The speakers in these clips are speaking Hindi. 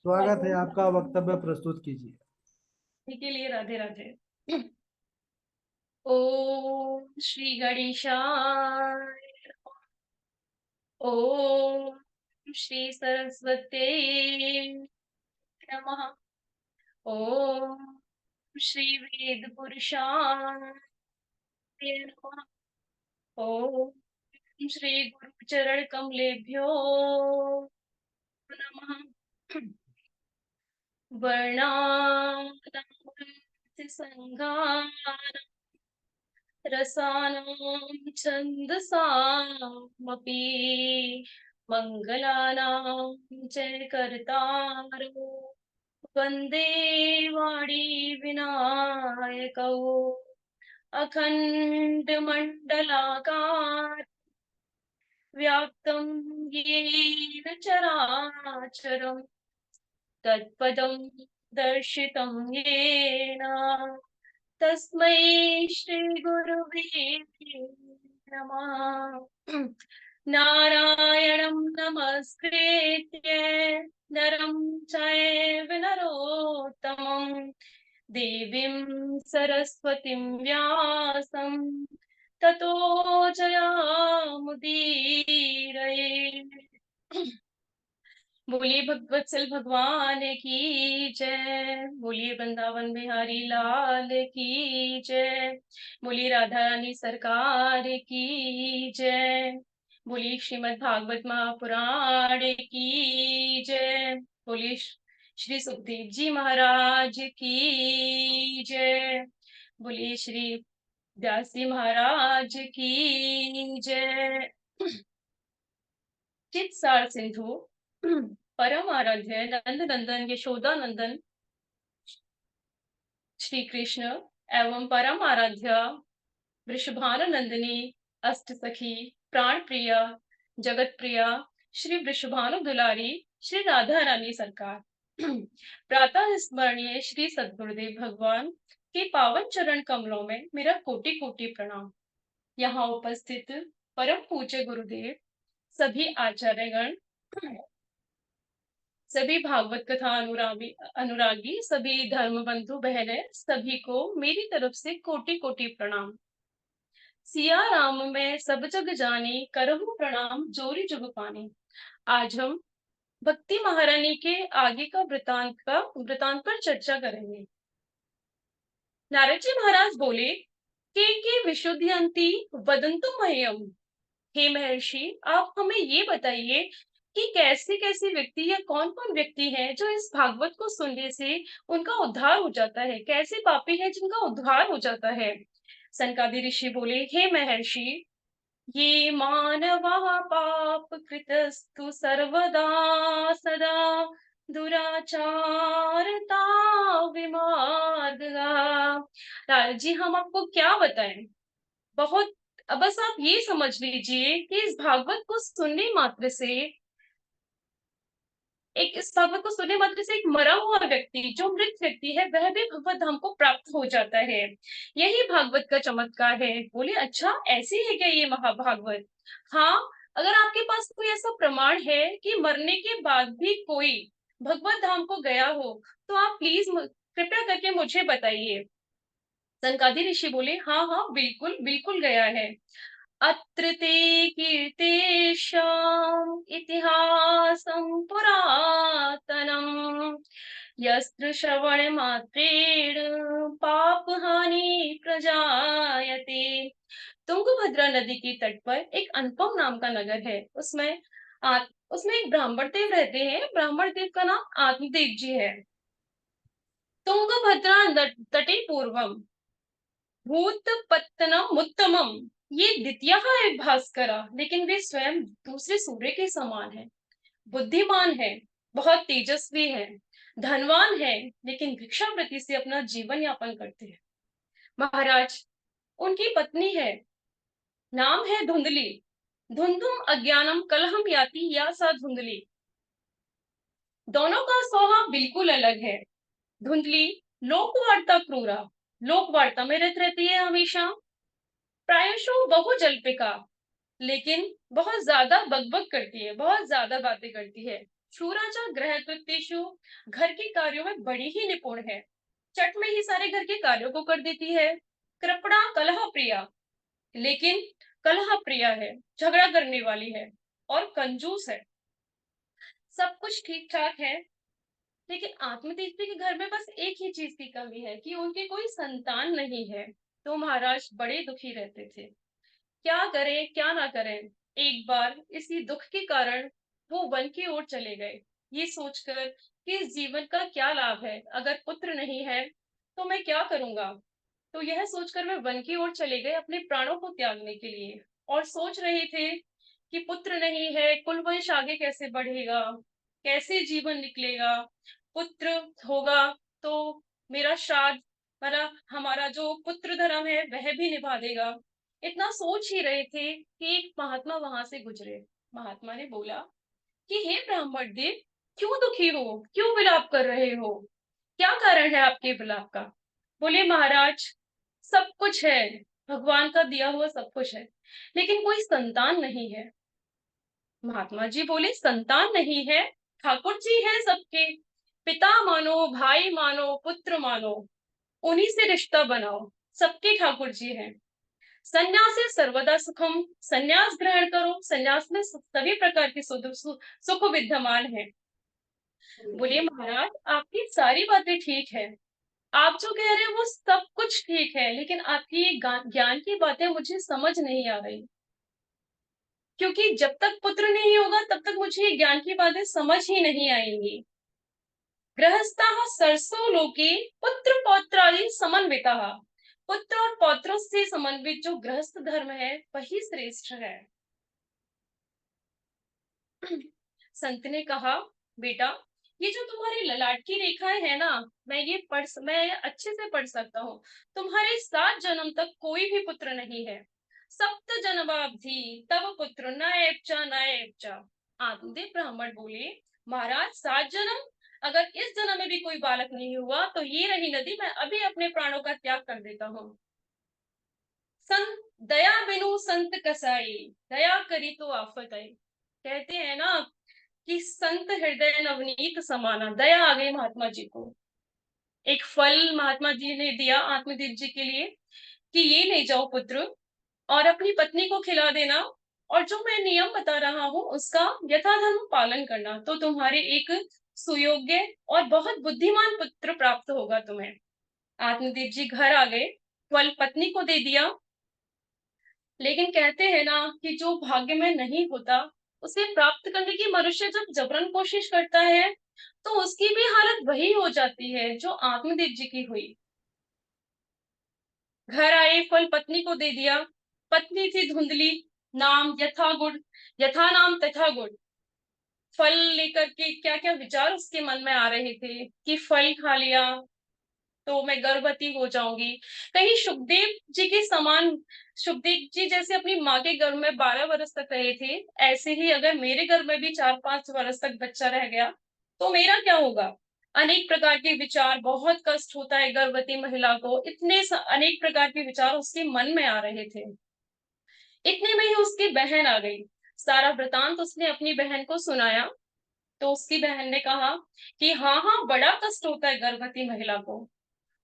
स्वागत है, हेलो। आपका वक्तव्य प्रस्तुत कीजिए। के लिए राधे राधे। ओम श्री गणेशाय। ओम श्री सरस्वते नमः। ओम श्री वेद पुरुषाय नमः। ओम श्री गुरु चरण कमलेभ्यो नमः। वर्णानां संघानां रसानां छन्दसामपि मङ्गलानां च कर्तारो वन्दे वाणी विनायकौ अखण्डमण्डलाकार व्याप्तं येन चराचरं तत्पदं दर्शितं येन तस्मै श्रीगुरुवे नमः। नारायणं नमस्कृत्य नरं चैव नरोत्तमं देवीं सरस्वतीं व्यासं ततो जयामुदीरये। बोलिए भगवत्सल भगवान की जय। बोलिए वृंदावन बिहारी लाल की जय। बोलिए राधा रानी सरकार की जय। बोलिए श्रीमद् भागवत महापुराण की जय। बोलिए श्री सुखदेव जी महाराज की जय। बोलिए श्री व्यास जी महाराज की जय। चित सार सिंधु परम आराध्य नंद नंदन यशोदा नंदन श्री कृष्ण एवं परम आराध्या वृषभानुनंदिनी अष्ट सखी प्राण प्रिया जगत प्रिया श्री वृषभानु दुलारी श्री राधा रानी सरकार। प्रातः स्मरणीय श्री सद्गुरुदेव भगवान के पावन चरण कमलों में मेरा कोटि कोटि प्रणाम। यहाँ उपस्थित परम पूज्य गुरुदेव, सभी आचार्यगण, सभी भागवत कथा अनुरागी अनुरागी सभी धर्म बंधु बहनें, सभी को मेरी तरफ से कोटि कोटि प्रणाम। सिया राम में सब जग जानी, करहु प्रणाम जोरी जुग पानी। आज हम भक्ति महारानी के आगे का वृतांत पर चर्चा करेंगे। नारद जी महाराज बोले के विशुद्धयंती वदंतु मह्यम। हे महर्षि, आप हमें ये बताइए कि कैसे कैसे व्यक्ति या कौन कौन व्यक्ति हैं जो इस भागवत को सुनने से उनका उद्धार हो जाता है, कैसे पापी हैं जिनका उद्धार हो जाता है। सनकादि ऋषि बोले, हे महर्षि, ये मानवा पाप कृतस्तु सर्वदा सदा दुराचारता विमार्गा। लाल जी, हम आपको क्या बताएं। बहुत, अब बस आप ये समझ लीजिए कि इस भागवत को सुनने मात्र से इस भागवत को सुनने मात्र से एक मरा हुआ व्यक्ति, जो मृत व्यक्ति है, वह भी भगवत धाम को प्राप्त हो जाता है। यही भागवत का चमत्कार है। बोले, अच्छा ऐसी है क्या ये महाभागवत? हाँ, अगर आपके पास कोई ऐसा प्रमाण है कि मरने के बाद भी कोई भगवत धाम को गया हो, तो आप प्लीज कृपया करके मुझे बताइए। सनकादि ऋषि बोले, हाँ हाँ, बिल्कुल बिल्कुल गया है। अत्र ते कीर्तेषाम् इतिहासं पुरातनम् यत्र श्रवणमात्रेण पापहानि प्रजायते। तुंगभद्रा नदी के तट पर एक अनुपम नाम का नगर है। उसमें एक ब्राह्मण देव रहते हैं। ब्राह्मण देव का नाम आत्मदेव जी है। तुंगभद्रा तटे पूर्वम भूत पत्तनम उत्तमम। ये द्वितीय है भास्करा, लेकिन वे स्वयं दूसरे सूर्य के समान है। बुद्धिमान है, बहुत तेजस्वी है, धनवान है, लेकिन भिक्षावृत्ति से अपना जीवन यापन करते हैं। महाराज, उनकी पत्नी है, नाम है धुंधली। धुंधुम अज्ञानम कलहम याति या सा धुंधली। दोनों का स्वभाव बिल्कुल अलग है। धुंधली लोकवार्ता क्रूरा, लोकवार्ता में रत रहती है हमेशा। प्रायशः बहु जल्पिका, लेकिन बहुत ज्यादा बकबक करती है, बहुत ज्यादा बातें करती है। सुराजा गृह कृत्येषु, घर के कार्यों में बड़ी ही निपुण है, चट में ही सारे घर के कार्यों को कर देती है। कृपणा कलह प्रिया, लेकिन कलह प्रिया है, झगड़ा करने वाली है और कंजूस है। सब कुछ ठीक ठाक है, लेकिन आत्मदीप्ति के घर में बस एक ही चीज की कमी है कि उनकी कोई संतान नहीं है। तो महाराज बड़े दुखी रहते थे, क्या करें क्या ना करें। एक बार इसी दुख के कारण वो वन की ओर चले गए, ये सोचकर कि इस जीवन का क्या लाभ है, अगर पुत्र नहीं है तो मैं क्या करूंगा। तो यह सोचकर वे वन की ओर चले गए अपने प्राणों को त्यागने के लिए, और सोच रहे थे कि पुत्र नहीं है, कुलवंश आगे कैसे बढ़ेगा, कैसे जीवन निकलेगा। पुत्र होगा तो मेरा श्राद्ध, मतलब हमारा जो पुत्र धर्म है वह भी निभा देगा। इतना सोच ही रहे थे कि एक महात्मा वहां से गुजरे। महात्मा ने बोला कि हे ब्राह्मण देव, क्यों दुखी हो, क्यों विलाप कर रहे हो, क्या कारण है आपके विलाप का। बोले महाराज, सब कुछ है, भगवान का दिया हुआ सब कुछ है, लेकिन कोई संतान नहीं है। महात्मा जी बोले संतान नहीं है, ठाकुर जी हैं सबके, पिता मानो, भाई मानो, पुत्र मानो, उन्हीं से रिश्ता बनाओ, सबके ठाकुर जी हैं। संन्यास है सर्वदा सुखम, संन्यास ग्रहण करो, संन्यास में सभी प्रकार के सुख विद्यमान है। बोलिए महाराज, आपकी सारी बातें ठीक है, आप जो कह रहे हैं वो सब कुछ ठीक है, लेकिन आपकी ये ज्ञान की बातें मुझे समझ नहीं आ रही, क्योंकि जब तक पुत्र नहीं होगा तब तक मुझे ये ज्ञान की बातें समझ ही नहीं आएंगी। गृहस्थाः सरसो लोके पुत्र पौत्रादि समन्विताः, पुत्र और पौत्रों से समन्वित जो गृहस्थ धर्म है वही श्रेष्ठ है। संत ने कहा, बेटा, ये जो तुम्हारी ललाट की रेखाएं है ना, मैं अच्छे से पढ़ सकता हूँ। तुम्हारे 7 जन्म तक कोई भी पुत्र नहीं है। सप्त जन्माब्धि तब पुत्र न एपचा न एपचा। आत्मदेव ब्राह्मण बोले, महाराज 7 जन्म, अगर इस जन्म में भी कोई बालक नहीं हुआ तो ये रही नदी, मैं अभी अपने प्राणों का त्याग कर देता हूँ। संत दया बिनु संत कसाई, दया करी तो आफत आई। कहते हैं ना कि संत हृदय नवनीत समाना, दया आ गई महात्मा जी को। एक फल महात्मा जी ने दिया आत्मदेव जी के लिए कि ये ले जाओ पुत्र, और अपनी पत्नी को खिला देना, और जो मैं नियम बता रहा हूँ उसका यथाधर्म पालन करना, तो तुम्हारे एक सुयोग्य और बहुत बुद्धिमान पुत्र प्राप्त होगा तुम्हें। आत्मदेव जी घर आ गए, फल पत्नी को दे दिया, लेकिन कहते हैं ना कि जो भाग्य में नहीं होता उसे प्राप्त करने की मनुष्य जब जबरन कोशिश करता है तो उसकी भी हालत वही हो जाती है जो आत्मदेव जी की हुई। घर आए, फल पत्नी को दे दिया। पत्नी थी धुंधली, नाम यथा गुड़, यथा नाम तथा गुड़। फल लेकर के क्या क्या विचार उसके मन में आ रहे थे कि फल खा लिया तो मैं गर्भवती हो जाऊंगी, कहीं सुखदेव जी के समान, सुखदेव जी जैसे अपनी माँ के गर्भ में 12 वर्ष तक रहे थे, ऐसे ही अगर मेरे गर्भ में भी 4-5 वर्ष तक बच्चा रह गया तो मेरा क्या होगा। अनेक प्रकार के विचार, बहुत कष्ट होता है गर्भवती महिला को, अनेक प्रकार के विचार उसके मन में आ रहे थे। इतने में ही उसकी बहन आ गई, सारा वृतांत उसने अपनी बहन को सुनाया। तो उसकी बहन ने कहा कि हाँ हाँ, बड़ा कष्ट होता है गर्भवती महिला को,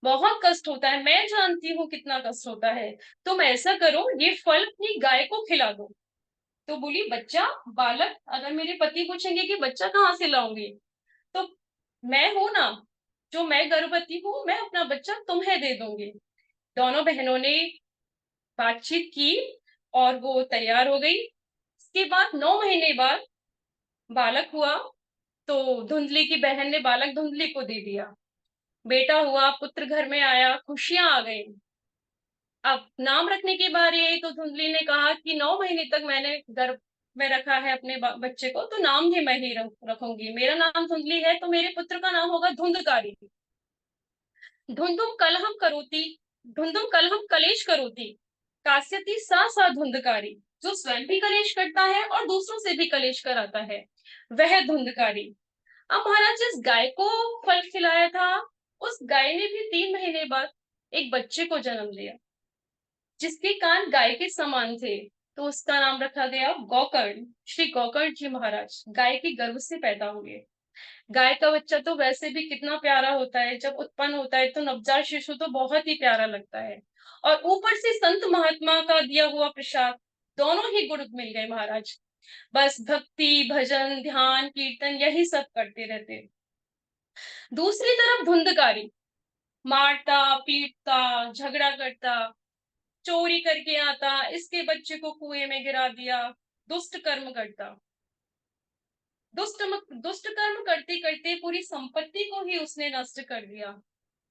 बहुत कष्ट होता है, मैं जानती हूँ कितना कष्ट होता है। तुम ऐसा करो, ये फल अपनी गाय को खिला दो। तो बोली, बच्चा, बालक, अगर मेरे पति पूछेंगे कि बच्चा कहाँ से लाऊंगी, तो मैं हूं ना, जो मैं गर्भवती हूँ, मैं अपना बच्चा तुम्हें दे दूंगी। दोनों बहनों ने बातचीत की और वो तैयार हो गई। इसके बाद 9 महीने बाद बालक हुआ, तो धुंधली की बहन ने बालक धुंधली को दे दिया। बेटा हुआ, पुत्र घर में आया, खुशियां आ गई। अब नाम रखने की बारी आई तो धुंधली ने कहा कि 9 महीने तक मैंने गर्भ में रखा है अपने बच्चे को, तो नाम भी मैं ही रखूंगी। मेरा नाम धुंधली है तो मेरे पुत्र का नाम होगा धुंधकारी। धुंधुम कलहम करोति, धुंधुम कलहम कलेश करोति, कास्यति सा सा धुंधकारी। जो स्वयं भी कलेश करता है और दूसरों से भी कलेश कराता है, वह धुंधकारी। अब महाराज, जिस गाय को फल खिलाया था उस गाय ने भी 3 महीने बाद एक बच्चे को जन्म दिया, जिसके कान गाय के समान थे। तो उसका नाम रखा गया गोकर्ण। श्री गोकर्ण जी महाराज गाय के गर्भ से पैदा हुए। गाय का बच्चा तो वैसे भी कितना प्यारा होता है, जब उत्पन्न होता है तो नवजात शिशु तो बहुत ही प्यारा लगता है। और ऊपर से संत महात्मा का दिया हुआ प्रसाद, दोनों ही गुण मिल गए महाराज। बस भक्ति भजन ध्यान कीर्तन यही सब करते रहते। दूसरी तरफ धुंधकारी, मारता पीटता झगड़ा करता, चोरी करके आता, इसके बच्चे को कुएं में गिरा दिया, दुष्ट कर्म करता। दुष्ट कर्म करते करते पूरी संपत्ति को ही उसने नष्ट कर दिया।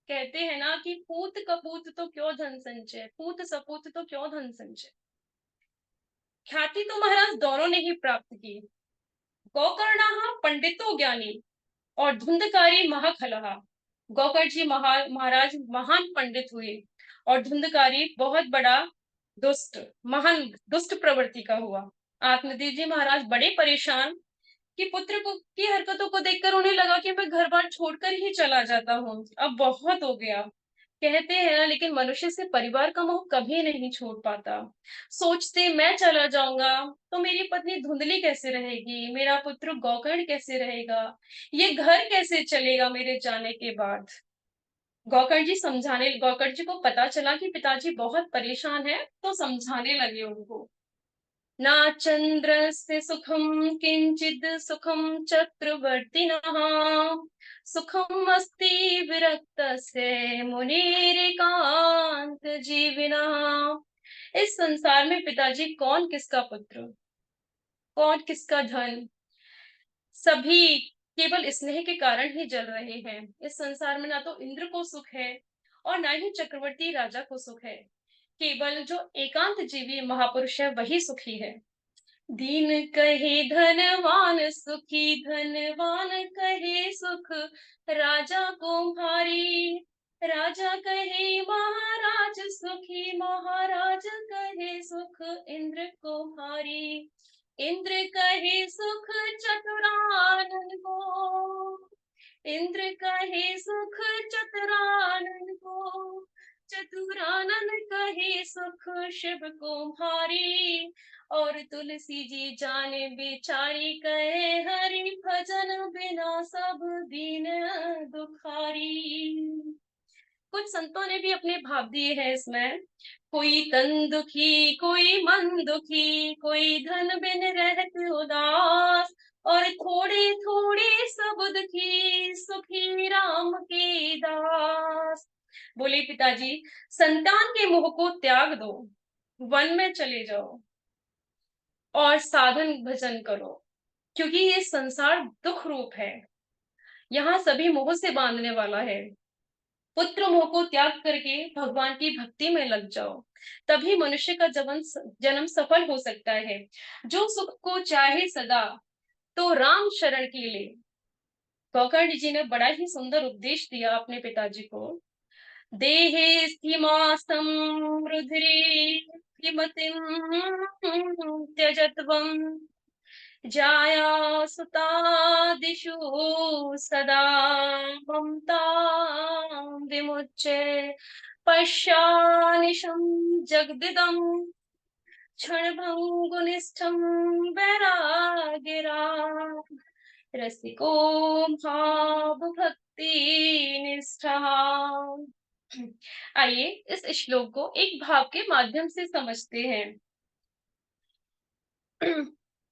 कहते हैं ना कि पूत कपूत तो क्यों धन संचय, पूत सपूत तो क्यों धन संचय। ख्याति तो महाराज दोनों ने ही प्राप्त की। गोकर्णा पंडितो ज्ञानी और धुंधकारी महाखलहा। गोकर्ण जी महाराज महान पंडित हुए और धुंधकारी बहुत बड़ा दुष्ट, महान दुष्ट प्रवृत्ति का हुआ। आत्मदेव जी महाराज बड़े परेशान कि पुत्र को की हरकतों को देखकर उन्हें लगा कि मैं घर बार छोड़कर ही चला जाता हूँ, अब बहुत हो गया। कहते हैं ना, लेकिन मनुष्य से परिवार का मोह कभी नहीं छोड़ पाता। सोचते मैं चला जाऊंगा तो मेरी पत्नी धुंधली कैसे रहेगी, मेरा पुत्र गोकर्ण कैसे रहेगा, ये घर कैसे चलेगा मेरे जाने के बाद। गोकर्ण जी को पता चला कि पिताजी बहुत परेशान है, तो समझाने लगे उनको। न चन्द्रस्य सुखं किंचिद सुखं चक्रवर्तिनः, सुखम अस्ति विरक्तस्य मुनिरेकांत जीविनः। इस संसार में पिताजी कौन किसका पुत्र, कौन किसका धन, सभी केवल स्नेह के कारण ही जल रहे हैं। इस संसार में ना तो इंद्र को सुख है और ना ही चक्रवर्ती राजा को सुख है। केवल जो एकांत जीवी महापुरुष है वही सुखी है। दीन कहे धनवान सुखी, धनवान कहे सुख राजा को भारी, राजा कहे महाराज सुखी, महाराज कहे सुख इंद्र को भारी, इंद्र कहे सुख चतुरानन को, इंद्र कहे सुख चतुरानन को, चतुरानन कहे सुख शिव को भारी, और तुलसी जी जाने बेचारी कहे हरि भजन बिना सब दीन दुखारी। कुछ संतों ने भी अपने भाव दिए हैं इसमें। कोई तन दुखी कोई मन दुखी, कोई धन बिन रहत उदास, और थोड़े थोड़े सब दुखी सुखी राम के दास। बोले पिताजी, संतान के मोह को त्याग दो, वन में चले जाओ और साधन भजन करो, क्योंकि ये संसार दुख रूप है, यहाँ सभी मोह से बांधने वाला है। पुत्र मोह को त्याग करके भगवान की भक्ति में लग जाओ, तभी मनुष्य का जन्म सफल हो सकता है। जो सुख को चाहे सदा, तो राम शरण की ले। गोकर्ण जी ने बड़ा ही सुंदर उपदेश दिया अपने पिताजी को। देहे स्थिमास्तं रुधिरे किमतिं त्यजत्वम्, जाया सुतादिषु सदा ममतां विमुच्य, पश्यानिशं जगदिदं क्षणभङ्गुनिष्ठं वैरागिराम्, रसिको भाव भक्ति निष्ठा। आइए इस श्लोक को एक भाव के माध्यम से समझते हैं।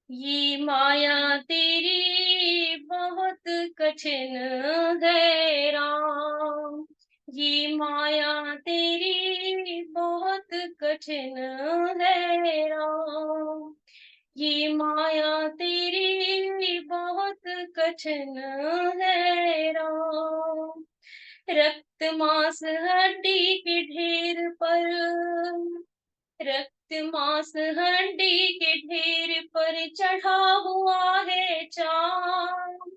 ये माया तेरी बहुत कठिन है राम, ये माया तेरी बहुत कठिन है राम, ये माया तेरी बहुत कठिन है राम। रक्त मांस हड्डी के ढेर पर, रक्त मांस हड्डी के ढेर पर चढ़ा हुआ है चाम,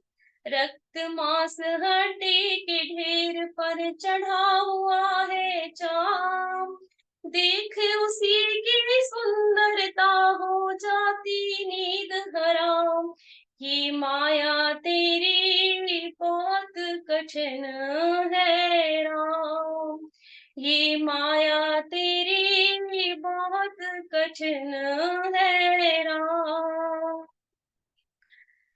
रक्त मांस हड्डी के ढेर पर चढ़ा हुआ है चाम। देख उसी की सुंदरता हो जाती नींद हराम, ये माया तेरी बहुत कठिन है राम, ये माया तेरी बहुत बहुत कठिन है राम।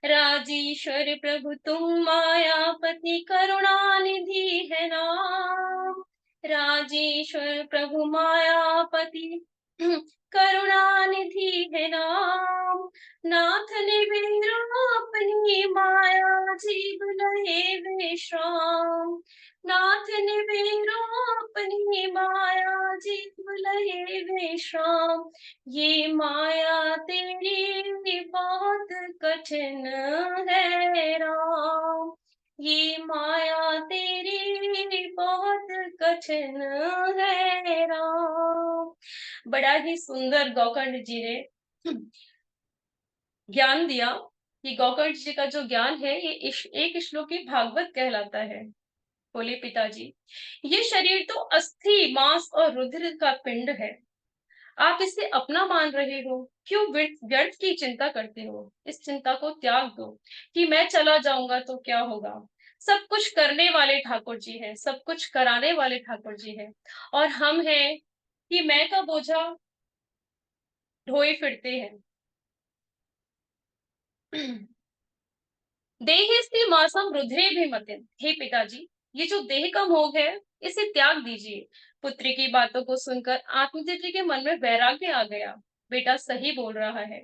राजेश्वर प्रभु तुम मायापति करुणा निधि है नाम। राजेश्वर प्रभु मायापति करुणा निधि है नाम। नाथ ने मेरो अपनी माया जीव लहे विश्राम। नाथ ने मेरो अपनी माया जीव लहे विश्राम। ये माया तेरी बहुत कठिन है राम। ये माया तेरी बहुत कठिन है राम। बड़ा ही सुंदर गोकर्ण जी ने ज्ञान दिया कि गोकर्ण जी का जो ज्ञान है ये एक श्लोकी भागवत कहलाता है। बोले पिताजी, ये शरीर तो अस्थि मांस और रुधिर का पिंड है, आप इसे अपना मान रहे हो, क्यों व्यर्थ की चिंता करते हो। इस चिंता को त्याग दो कि मैं चला जाऊंगा तो क्या होगा। सब कुछ करने वाले ठाकुर जी हैं, सब कुछ कराने वाले ठाकुर जी हैं, और हम हैं कि मैं का बोझा ढोए फिरते हैं। देहिस्ति मासम रुधिरे भी मतिन। हे पिताजी, ये जो देह का मोह है इसे त्याग दीजिए। पुत्री की बातों को सुनकर आत्मदेव जी के मन में वैराग्य आ गया। बेटा सही बोल रहा है।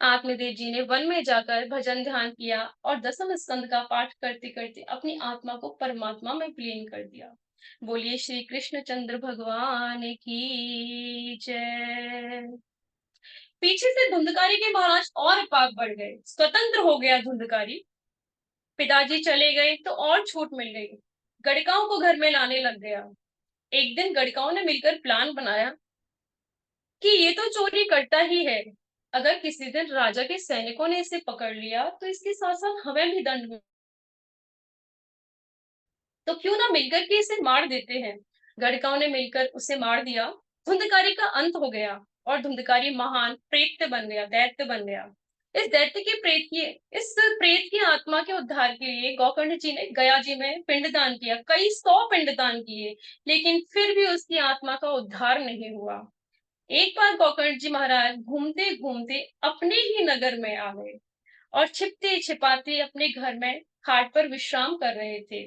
आत्मदेव जी ने वन में जाकर भजन ध्यान किया और दसम स्कंद का पाठ करते करते अपनी आत्मा को परमात्मा में विलीन कर दिया। बोलिए श्री कृष्ण चंद्र भगवान की जय। पीछे से धुंधकारी के महाराज और पाप बढ़ गए, स्वतंत्र हो गया धुंधकारी। पिताजी चले गए तो और छूट मिल गई। गड़िकाओं को घर में लाने लग गया। एक दिन गड़िकाओं ने मिलकर प्लान बनाया कि ये तो चोरी करता ही है, अगर किसी दिन राजा के सैनिकों ने इसे पकड़ लिया तो इसके साथ साथ हमें भी दंड, तो क्यों ना मिलकर के इसे मार देते हैं। गड़िकाओं ने मिलकर उसे मार दिया। धुंधकारी का अंत हो गया और धुंधकारी महान प्रेत बन गया, दैत्य बन गया। इस प्रेत की आत्मा के उद्धार के लिए गोकर्ण जी ने गया जी में पिंडदान किया, कई 100 पिंडदान किए, लेकिन फिर भी उसकी आत्मा का उद्धार नहीं हुआ। एक बार गोकर्ण जी महाराज घूमते घूमते अपने ही नगर में आ गए और छिपते छिपाते अपने घर में खाट पर विश्राम कर रहे थे।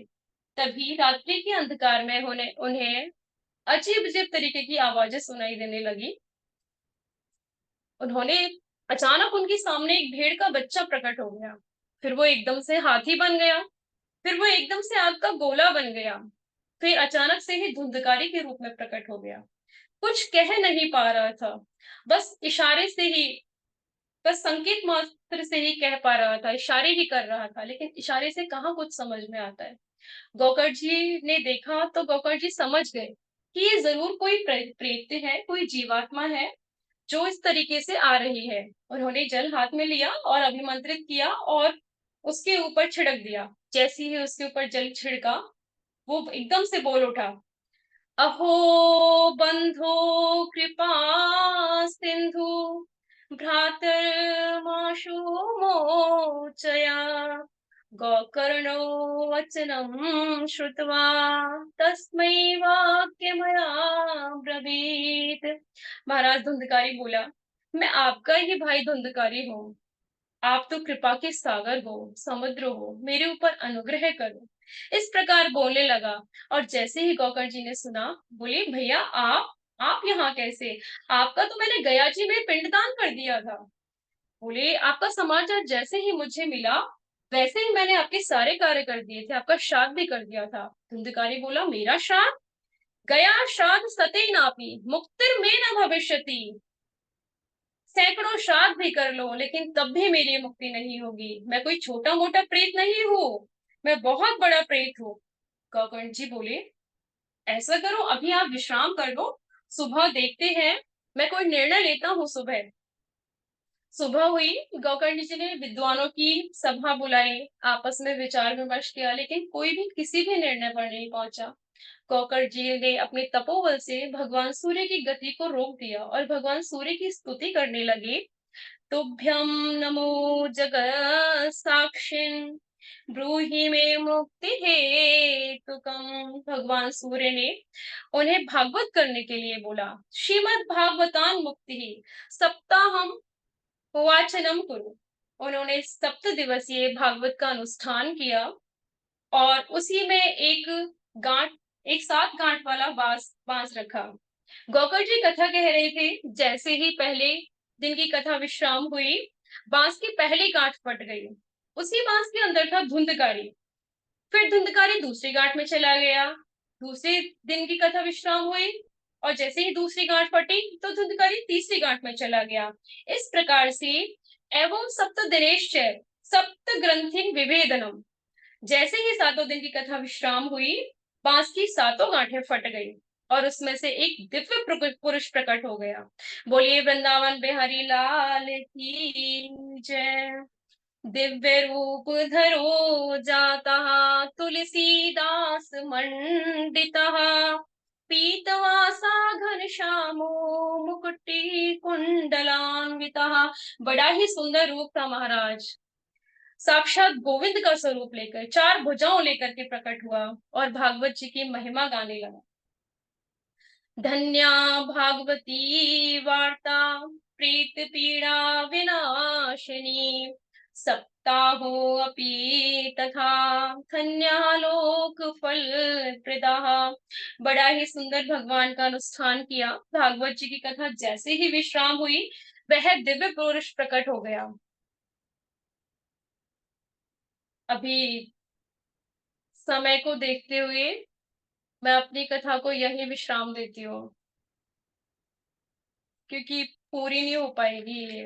तभी रात्रि के अंधकार में उन्हें अजीब अजीब तरीके की आवाजें सुनाई देने लगी। उन्होंने अचानक उनके सामने एक भेड़ का बच्चा प्रकट हो गया, फिर वो एकदम से हाथी बन गया, फिर वो एकदम से आग का गोला बन गया, फिर अचानक से ही धुंधकारी के रूप में प्रकट हो गया। कुछ कह नहीं पा रहा था, बस इशारे से ही, बस संकेत मात्र से ही कह पा रहा था, इशारे ही कर रहा था, लेकिन इशारे से कहाँ कुछ समझ में आता है। गोकर्ण जी ने देखा तो गोकर्ण जी समझ गए कि ये जरूर कोई प्रेत है, कोई जीवात्मा है जो इस तरीके से आ रही है। उन्होंने जल हाथ में लिया और अभिमंत्रित किया और उसके ऊपर छिड़क दिया। जैसे ही उसके ऊपर जल छिड़का, वो एकदम से बोल उठा, अहो बंधो कृपा सिंधु भ्रातर्माशु मोचया। गोकर्णो वचनं श्रुत्वा तस्मै वाक्यमया ब्रवीत। महाराज धुंधकारी बोला, मैं आपका ही भाई धुंधकारी हूँ, आप तो कृपा के सागर हो, समुद्र हो, मेरे ऊपर अनुग्रह करो। इस प्रकार बोलने लगा। और जैसे ही गोकर्ण जी ने सुना, बोले भैया आप यहाँ कैसे, आपका तो मैंने गया जी में पिंडदान कर दिया था। बोले आपका समाचार जैसे ही मुझे मिला वैसे ही मैंने आपके सारे कार्य कर दिए थे, आपका श्राद्ध भी कर दिया था। धुंधकारी बोला, मेरा श्राद्ध? गया श्राद्ध सते नापी मुक्तिर में न भविष्यति। सैकड़ों श्राद्ध भी कर लो लेकिन तब भी मेरी मुक्ति नहीं होगी। मैं कोई छोटा मोटा प्रेत नहीं हूँ, मैं बहुत बड़ा प्रेत हूँ। गोकर्ण जी बोले, ऐसा करो अभी आप विश्राम कर लो, सुबह देखते हैं, मैं कोई निर्णय लेता हूँ। सुबह हुई, गोकर्ण जी ने विद्वानों की सभा बुलाई, आपस में विचार विमर्श किया, लेकिन कोई भी किसी भी निर्णय पर नहीं पहुंचा। गोकर्ण जी ने अपने तपोबल से भगवान सूर्य की गति को रोक दिया और भगवान सूर्य की स्तुति करने लगे। तुभ्यं नमो जगत् साक्षिन् ब्रूहि में मुक्ति हेतुकम। भगवान सूर्य ने उन्हें भागवत करने के लिए बोला। श्रीमद् भागवतान मुक्ति सप्ताहम वाचनम कुरु। उन्होंने 7 दिवसीय भागवत का अनुष्ठान किया और उसी में एक 7 गांठ वाला बांस रखा। गौकर जी कथा कह रहे थे, जैसे ही पहले दिन की कथा विश्राम हुई, बांस की पहली गांठ फट गई। उसी बांस के अंदर था धुंधकारी। फिर धुंधकारी दूसरी गांठ में चला गया। दूसरे दिन की कथा विश्राम हुई और जैसे ही दूसरी गांठ फटी तो धुंधकारी तीसरी गांठ में चला गया। इस प्रकार से एवं सप्त दिनेश्च सप्त ग्रंथिन विभेदनम, जैसे ही 7 दिन की कथा विश्राम हुई, बांस की 7 गांठें फट गई और उसमें से एक दिव्य पुरुष प्रकट हो गया। बोलिए वृंदावन बिहारी लाल की जय। दिव्य रूप धरो जाता तुलसीदास मंडितः, पीतवासा घनश्यामो मुकुटि कुंडलान्वितः। बड़ा ही सुंदर रूप था महाराज। साक्षात गोविंद का स्वरूप लेकर 4 भुजाओं लेकर के प्रकट हुआ और भागवत जी की महिमा गाने लगा। धन्या भागवती वार्ता प्रीत पीड़ा विनाशिनी, सप्ताहो अपि तथा धन्या लोक फल प्रदाः। बड़ा ही सुंदर भगवान का अनुष्ठान किया। भागवत जी की कथा जैसे ही विश्राम हुई, वह दिव्य पुरुष प्रकट हो गया। अभी समय को देखते हुए मैं अपनी कथा को यही विश्राम देती हूँ, क्योंकि पूरी नहीं हो पाएगी ये।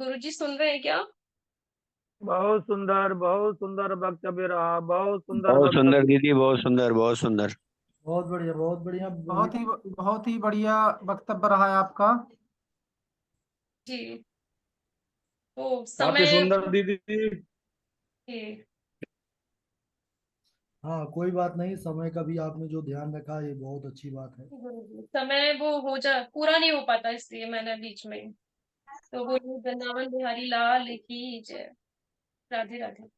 गुरुजी सुन रहे हैं क्या? बहुत सुंदर वक्तव्य रहा, बहुत सुंदर बहुत सुंदर वक्तव्य। दीदी, बहुत सुंदर, बहुत सुंदर। बहुत बढ़िया, बहुत बढ़िया। बहुत ही बढ़िया वक्तव्य रहा है आपका। जी, तो काफी समय सुंदर दीदी। के हाँ, कोई बात नहीं, समय का भी आपने जो ध्यान रखा, ये बहुत अच्छी बात है। गुरुजी, समय वो हो जा पूरा नहीं हो पाता, इसलिए मैंने बीच में। तो बोलिए वृंदावन बिहारी लाल की जय। राधे राधे।